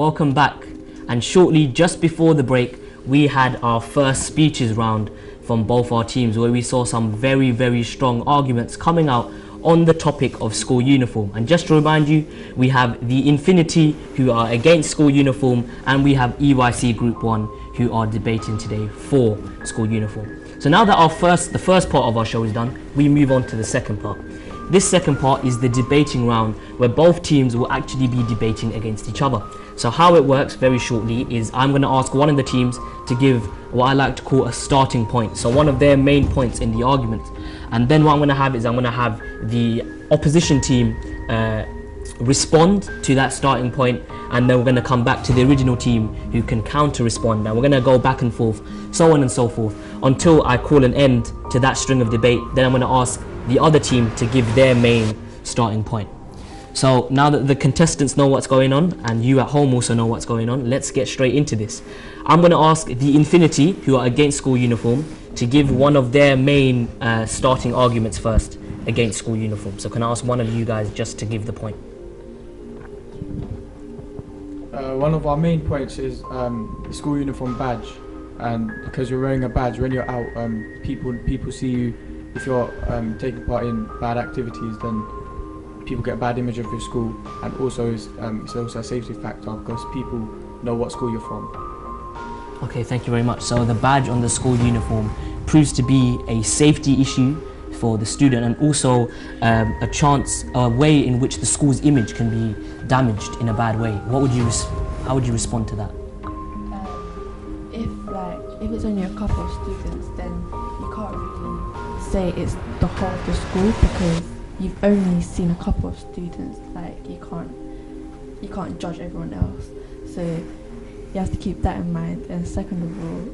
welcome back. And shortly, just before the break, we had our first speeches round from both our teams, where we saw some very, very strong arguments coming out on the topic of school uniform. And just to remind you, we have the Infinity, who are against school uniform, and we have EYC Group 1, who are debating today for school uniform. So now that the first part of our show is done, we move on to the second part. This second part is the debating round, where both teams will actually be debating against each other. So how it works, very shortly, is I'm going to ask one of the teams to give what I like to call a starting point, so one of their main points in the argument. And then what I'm going to have is I'm going to have the opposition team respond to that starting point, and then we're going to come back to the original team who can counter respond, and we're going to go back and forth, so on and so forth, until I call an end to that string of debate. Then I'm going to ask the other team to give their main starting point. So now that the contestants know what's going on, and you at home also know what's going on, let's get straight into this. I'm going to ask the Infinity, who are against school uniform, to give one of their main starting arguments first against school uniform. So can I ask one of you guys just to give the point? One of our main points is the school uniform badge, and because you're wearing a badge, when you're out, people see you. If you're taking part in bad activities, then people get a bad image of your school, and also it's also a safety factor because people know what school you're from. Okay, thank you very much. So the badge on the school uniform proves to be a safety issue for the student, and also a way in which the school's image can be damaged in a bad way. How would you respond to that? If it's only a couple of students, then you can't really say it's the whole of the school, because you've only seen a couple of students. Like, you can't judge everyone else. So you have to keep that in mind. And second of all,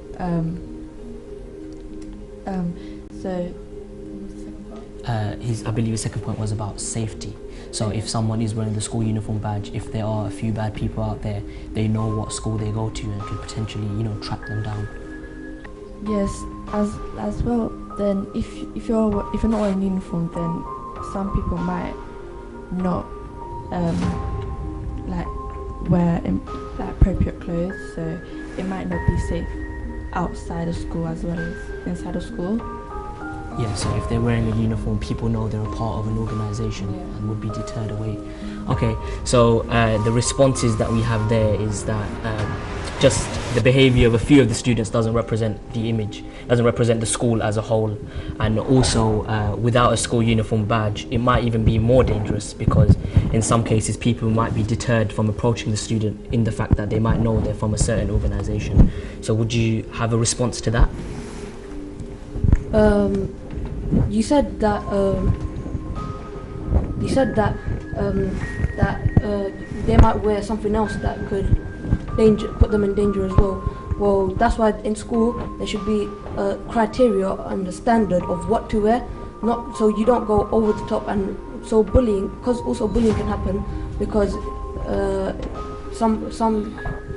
so what was the second part? I believe his second point was about safety. So if someone is wearing the school uniform badge, if there are a few bad people out there, they know what school they go to and could potentially, track them down. Yes, as well. Then if you're not wearing uniform, then some people might not wear appropriate clothes, so it might not be safe outside of school as well as inside of school. Yeah, so if they're wearing a uniform, people know they're a part of an organisation and would be deterred away. Okay, so the responses that we have there is that just the behaviour of a few of the students doesn't represent the image, doesn't represent the school as a whole. And also, without a school uniform badge, it might even be more dangerous, because in some cases people might be deterred from approaching the student in the fact that they might know they're from a certain organisation. So would you have a response to that? You said that they might wear something else that could put them in danger as well. Well, that's why in school there should be a criteria and a standard of what to wear, not so you don't go over the top. And so bullying, because also bullying can happen, because some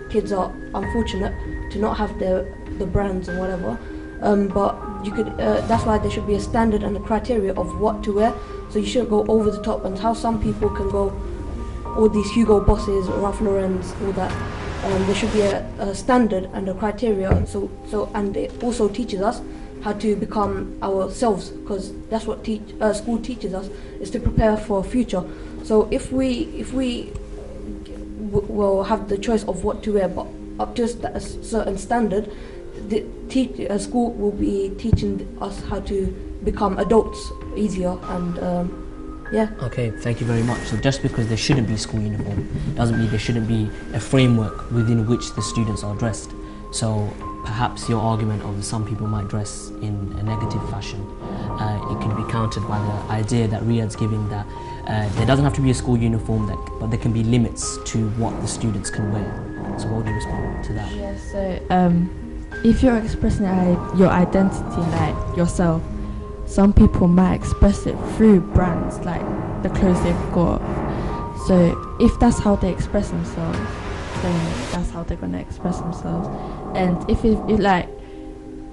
kids are unfortunate to not have the brands and whatever. But you could. That's why there should be a standard and a criteria of what to wear. So you shouldn't go over the top. And how some people can go, all these Hugo Bosses, Ralph Lauren's, all that. There should be a standard and a criteria. And it also teaches us how to become ourselves, because that's what school teaches us, is to prepare for a future. So if we will have the choice of what to wear, but up to a certain standard, the school will be teaching us how to become adults easier, and yeah. Okay, thank you very much. So just because there shouldn't be school uniform doesn't mean there shouldn't be a framework within which the students are dressed. So perhaps your argument of some people might dress in a negative fashion, it can be countered by the idea that Riyad's giving, that there doesn't have to be a school uniform, but there can be limits to what the students can wear. So what would you respond to that? Yeah, so if you're expressing your identity, like yourself, some people might express it through brands, like the clothes they've got. So if that's how they express themselves, then that's how they're going to express themselves. And if like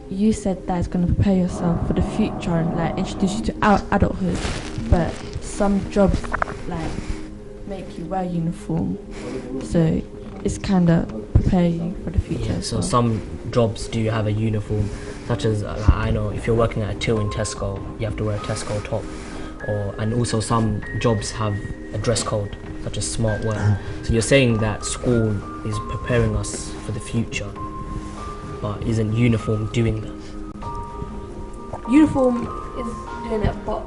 you said, that it's going to prepare yourself for the future and like introduce you to adulthood, but some jobs like make you wear uniform, so it's kind of preparing you for the future. Yeah, so some jobs do have a uniform, such as I know if you're working at a till in Tesco, you have to wear a Tesco top, and also some jobs have a dress code, such as smart work. So you're saying that school is preparing us for the future, but isn't uniform doing that? Uniform is doing it, but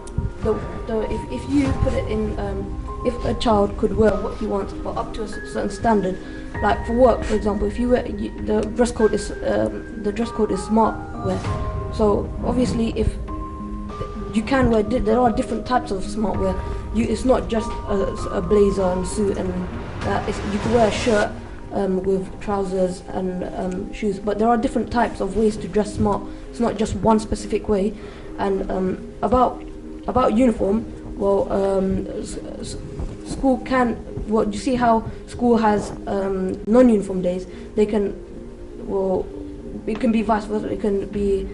if you put it in, if a child could wear what he wants, but up to a certain standard, like for work, for example, if you wear the dress code is smart wear. So obviously, if you can wear, there are different types of smart wear. It's not just a blazer and suit, and you can wear a shirt with trousers and shoes, but there are different types of ways to dress smart. It's not just one specific way. And about uniform, well, school can. Well, you see how school has non-uniform days. They can, well, it can be vice versa. It can be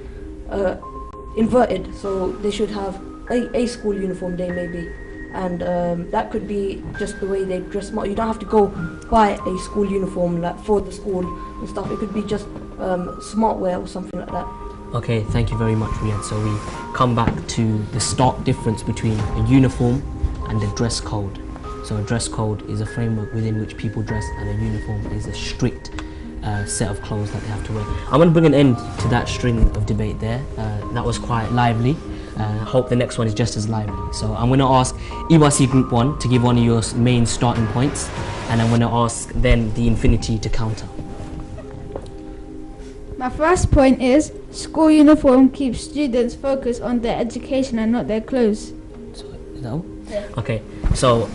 inverted. So they should have a school uniform day maybe. And that could be just the way they dress smart. You don't have to go buy a school uniform like for the school and stuff. It could be just smart wear or something like that. Okay, thank you very much, Riyad. So we come back to the stark difference between a uniform and a dress code. So a dress code is a framework within which people dress, and a uniform is a strict set of clothes that they have to wear. I'm going to bring an end to that string of debate there. That was quite lively. I hope the next one is just as lively. So I'm going to ask EYC Group 1 to give one of your main starting points, and I'm going to ask then the Infinity to counter. My first point is school uniform keeps students focused on their education and not their clothes. So, is that all? Yeah. Okay, so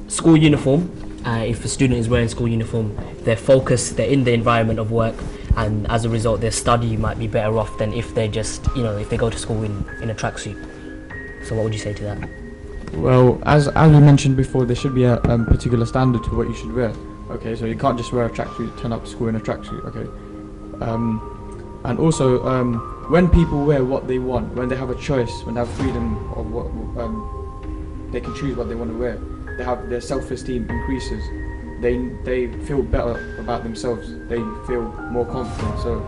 school uniform, if a student is wearing school uniform, they're focused, they're in the environment of work, and as a result their study might be better off than if they just, if they go to school in a tracksuit. So what would you say to that? Well, as we mentioned before, there should be a particular standard to what you should wear. Okay, so you can't just wear a tracksuit, turn up to school in a tracksuit. Okay, and also when people wear what they want, when they have a choice, when they have freedom of what they can choose what they want to wear, their self-esteem increases. They feel better about themselves. They feel more confident. So,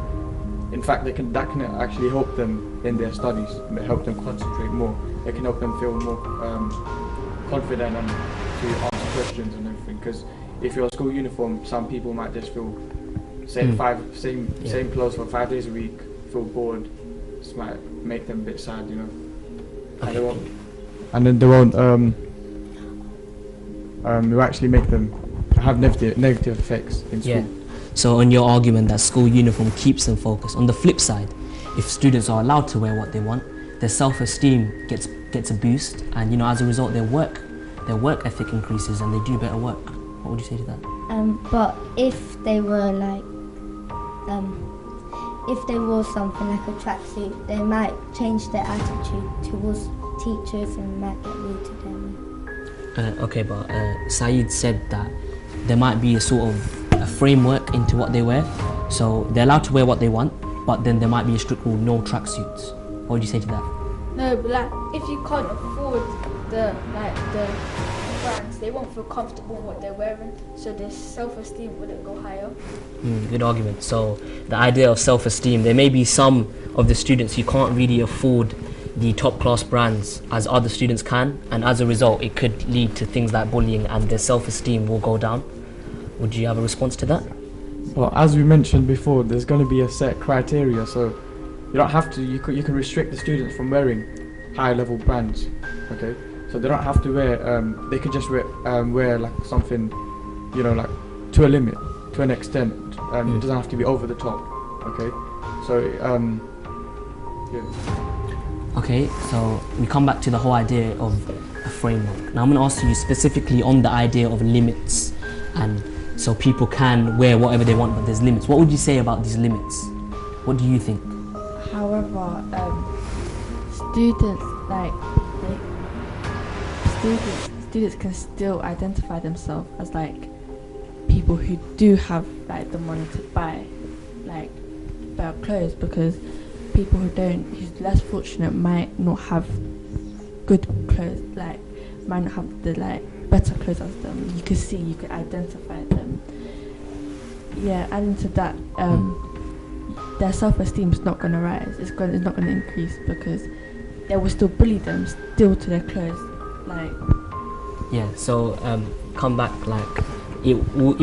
in fact, that can actually help them in their studies. Help them concentrate more. It can help them feel more confident and to answer questions and everything. Because if you're a school uniform, some people might just feel same clothes for 5 days a week, feel bored. This might make them a bit sad, And then they won't will actually make them have negative effects in school. Yeah. So on your argument that school uniform keeps them focused, on the flip side, if students are allowed to wear what they want, their self-esteem gets a boost, and as a result their work ethic increases and they do better work. What would you say to that? But if they were if they wore something like a tracksuit, they might change their attitude towards teachers and might get rude to them. Okay, but Saeed said that there might be a sort of a framework into what they wear. So they're allowed to wear what they want, but then there might be a strict rule, no tracksuits. What would you say to that? No, but if you can't afford the brands, they won't feel comfortable in what they're wearing, so their self-esteem wouldn't go higher. Good argument. So the idea of self-esteem, there may be some of the students who can't really afford the top class brands as other students can, and as a result it could lead to things like bullying and their self-esteem will go down. Would you have a response to that? Well, as we mentioned before, there's going to be a set criteria, so you don't have to, you can restrict the students from wearing high level brands. Okay, so they don't have to wear they could just wear like something, like to a limit, to an extent. It doesn't have to be over the top. Okay, so yeah. Okay, so we come back to the whole idea of a framework. Now I'm going to ask you specifically on the idea of limits, and so people can wear whatever they want, but there's limits. What would you say about these limits? What do you think? However, students can still identify themselves as people who do have the money to buy better clothes, because people who's less fortunate might not have good clothes, might not have the better clothes as them. You could identify them, yeah, adding to that, their self-esteem is not going to rise. It's not going to increase because they will still bully them still to their clothes. Like, yeah. So come back, like it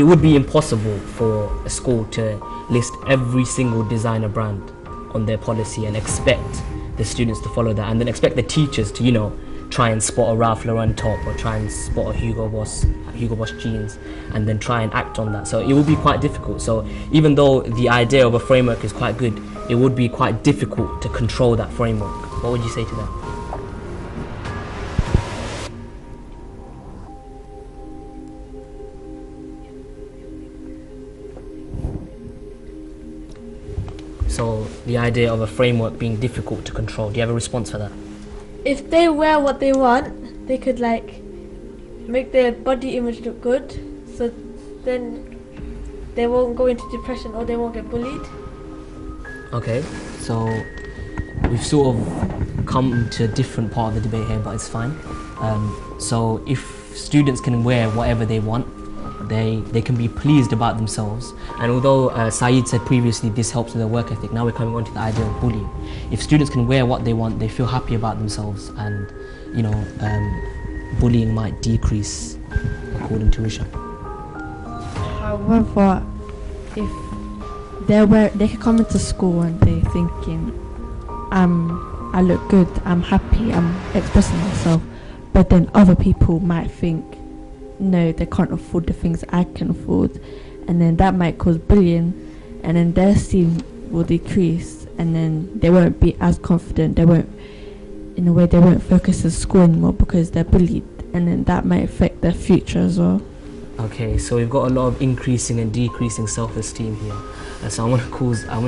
would be impossible for a school to list every single designer brand on their policy and expect the students to follow that, and then expect the teachers to, you know, try and spot a Ralph Lauren top or try and spot a Hugo Boss jeans and then try and act on that. So it would be quite difficult. So even though the idea of a framework is quite good, it would be quite difficult to control that framework. What would you say to that? So the idea of a framework being difficult to control, do you have a response for that? If they wear what they want, they could like make their body image look good, so then they won't go into depression or they won't get bullied. Okay, so we've sort of come to a different part of the debate here, but it's fine. So if students can wear whatever they want, they can be pleased about themselves. And although Saeed said previously this helps with their work ethic, now we're coming on to the idea of bullying. If students can wear what they want, they feel happy about themselves, and you know, bullying might decrease, according to Risha. however, if they can come into school and they're thinking, I look good, I'm happy, I'm expressing myself, but then other people might think, no, they can't afford the things I can afford, and then that might cause bullying, and then their esteem will decrease, and then they won't be as confident, they won't focus on school anymore because they're bullied, and then that might affect their future as well. Okay, so we've got a lot of increasing and decreasing self-esteem here. So I'm going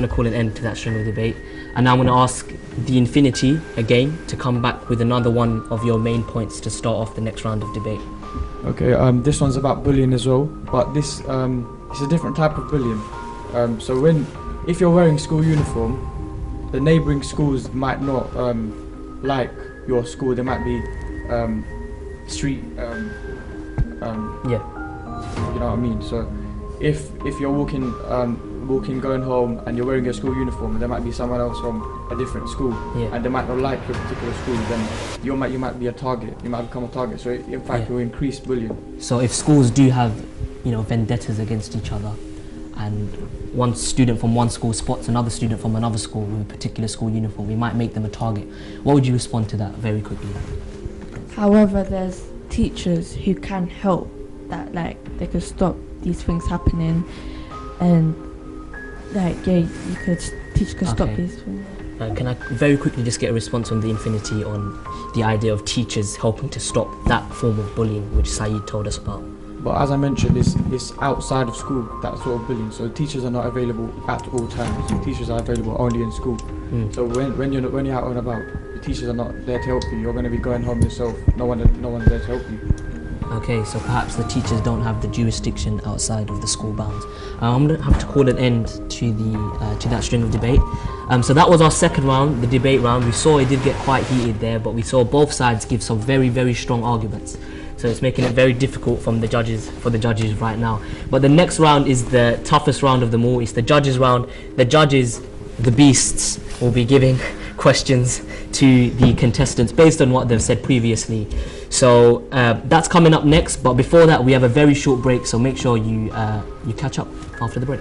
to call an end to that string of debate, and I'm going to ask the Infinity again to come back with another one of your main points to start off the next round of debate. Okay, this one's about bullying as well, but this it's a different type of bullying. So if you're wearing school uniform, the neighbouring schools might not like your school. There might be street Yeah. you know what I mean. So if you're walking going home and you're wearing a school uniform, there might be someone else from a different school, Yeah. and they might not like your particular school, then you might be a target. You might become a target. So in fact, it will increase bullying. So if schools do have, you know, vendettas against each other, and one student from one school spots another student from another school with a particular school uniform, we might make them a target. What would you respond to that very quickly? However, there's teachers who can help that, like they could stop these things happening, and like teachers could stop Okay. these things. Can I very quickly just get a response from the Infinity on the idea of teachers helping to stop that form of bullying which Saeed told us about? But as I mentioned, it's outside of school, that sort of bullying. So teachers are not available at all times. Teachers are available only in school. So when you're out and about, the teachers are not there to help you. You're going to be going home yourself. No one's there to help you. Okay, so perhaps the teachers don't have the jurisdiction outside of the school bounds. I'm going to have to call an end to that string of debate. So that was our second round, the debate round. We saw it did get quite heated there, but we saw both sides give some very, very strong arguments. So it's making it very difficult for the judges right now. But the next round is the toughest round of them all. It's the judges round. The judges, the beasts, will be giving questions to the contestants based on what they've said previously. So that's coming up next, but before that we have a very short break, so make sure you catch up after the break.